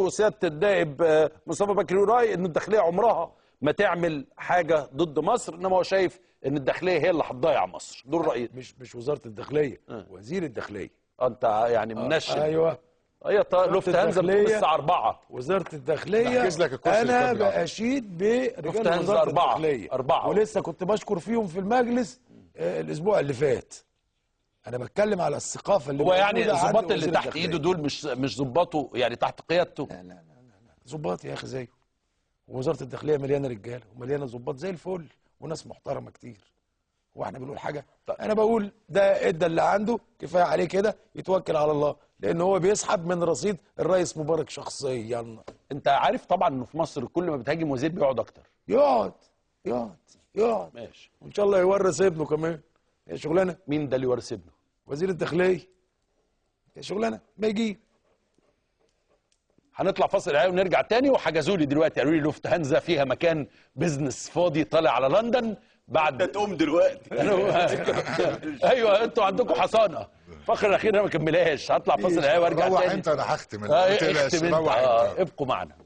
برضو سياده النائب مصطفى بكري راي ان الداخليه عمرها ما تعمل حاجه ضد مصر، انما هو شايف ان الداخليه هي اللي هتضيع مصر. دول رايي. مش وزاره الداخليه، وزير الداخليه. انت يعني منشن. ايوه، هي لوفتهانزا بتقوم الساعه 4. وزاره الداخليه. انا باشيد برجال وزاره الداخليه 4 ولسه كنت بشكر فيهم في المجلس الاسبوع اللي فات. انا بتكلم على الثقافه اللي هو يعني الضباط اللي تحت ايده دول مش ضباطه يعني تحت قيادته؟ لا لا لا لا، ضباط يا اخي زيه. ووزاره الداخليه مليانه رجاله ومليانه ضباط زي الفل وناس محترمه كتير. هو احنا بنقول حاجه؟ انا بقول ده ادى اللي عنده كفايه عليه كده، يتوكل على الله، لان هو بيسحب من رصيد الرئيس مبارك شخصيا. انت عارف طبعا انه في مصر كل ما بتهاجم وزير بيقعد اكتر. يقعد ماشي، وان شاء الله يورث ابنه كمان. هي شغلانه. مين ده اللي يورث ابنه؟ وزير الداخليه. هي شغلانه ما يجي. هنطلع فاصل اعلاني ونرجع تاني. وحجزوا لي دلوقتي قالوا لي لوفتهانزا فيها مكان بزنس فاضي طالع على لندن بعد تقوم دلوقتي. ايوه انتوا عندكم حصانه. فخر الاخير انا ما كملهاش. هطلع فاصل اعلاني وارجع تاني. روح انت، انا هختم. ما تقلقش، روح انت. ابقوا معنا.